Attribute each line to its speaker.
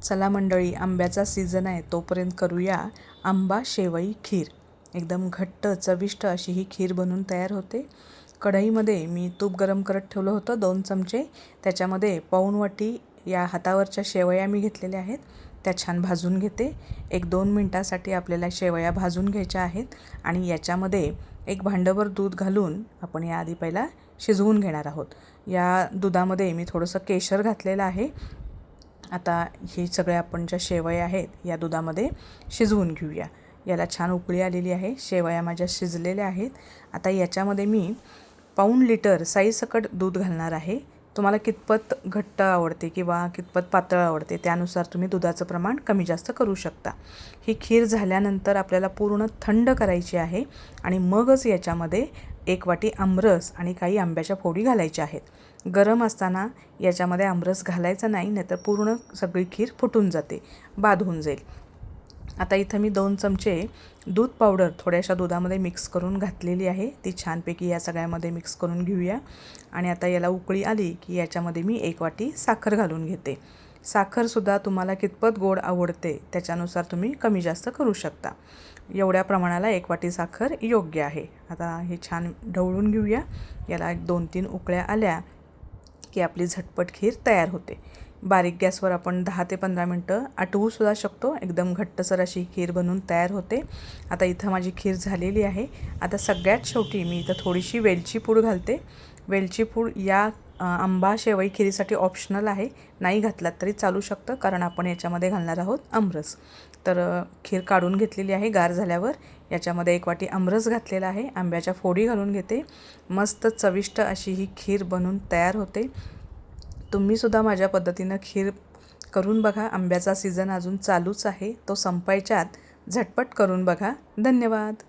Speaker 1: चला मंडळी, आंब्याचा सीझन आहे तोपर्यंत करूया आंबा शेवई खीर। एकदम घट्ट चविष्ट अशी ही खीर बनून तयार होते। कढईमध्ये मी तूप गरम करत ठेवलं होतं 2 चमचे। त्याच्यामध्ये पाऊण वाटी या हातावरच्या शेवया मी घेतलेल्या आहेत, त्या छान भाजून घेते। 1-2 मिनिटासाठी आपल्याला शेवया भाजून घ्यायच्या आहेत आणि याच्यामध्ये एक भांडभर दूध घालून आपण याआधी पहिला शिजवून घेणार आहोत। या दुधामध्ये मी थोडंसं केशर घातलेलं आहे। आता हे सगळे आपण ज्या शेवया आहेत या दुधामध्ये शिजवून घेऊया। याला छान उकळी आलेली आहे, शेवया माझ्या शिजलेल्या आहेत। आता याच्यामध्ये मी पाऊण लिटर साईसकट दूध घालणार आहे। तुम्हाला कितपत घट्ट आवडते किंवा कितपत पातळ आवडते त्यानुसार तुम्ही दुधाचं प्रमाण कमी जास्त करू शकता। ही खीर झाल्यानंतर आपल्याला पूर्ण थंड करायची आहे आणि मगच याच्यामध्ये 1 वाटी आमरस आणि काही आंब्याच्या फोडी घालायच्या आहेत। गरम असताना याच्यामध्ये आमरस घालायचा नाही, नाहीतर पूर्ण सगळी खीर फुटून जाते, बाद होऊन जाईल। आता इथं मी 2 चमचे दूध पावडर थोड्याशा दुधामध्ये मिक्स करून घातलेली आहे। ती छानपैकी या सगळ्यामध्ये मिक्स करून घेऊया आणि आता याला उकळी आली की याच्यामध्ये मी 1 वाटी साखर घालून घेते। साखरसुद्धा तुम्हाला कितपत गोड आवडते त्याच्यानुसार तुम्ही कमी जास्त करू शकता। एवढ्या प्रमाणाला 1 वाटी साखर योग्य आहे। आता हे छान ढवळून घेऊया। याला 1-2-3 उकळ्या आल्या की आपली झटपट खीर तयार होते। बारीक गॅसवर आपण 10 ते 15 मिनटं आटवूसुद्धा शकतो। एकदम घट्टसर अशी खीर बनून तयार होते। आता इथं माझी खीर झालेली आहे। आता सगळ्यात शेवटी मी इथं थोडीशी वेलची पूड घालते। वेलची पूड या आंबा शेवई खीरीसाठी ऑप्शनल आहे, नाही घातलात तरी चालू शकतं, कारण आपण याच्यामध्ये घालणार आहोत आमरस। तर खीर काढून घेतलेली आहे गार झाल्यावर। याच्यामध्ये 1 वाटी आमरस घातलेला आहे, आंब्याच्या फोडी घालून घेते। मस्त चविष्ट अशी ही खीर बनून तयार होते। तुम्हीसुद्धा माझ्या पद्धतीनं खीर करून बघा। आंब्याचा सीझन अजून चालूच आहे, तो संपायच्या आत झटपट करून बघा। धन्यवाद।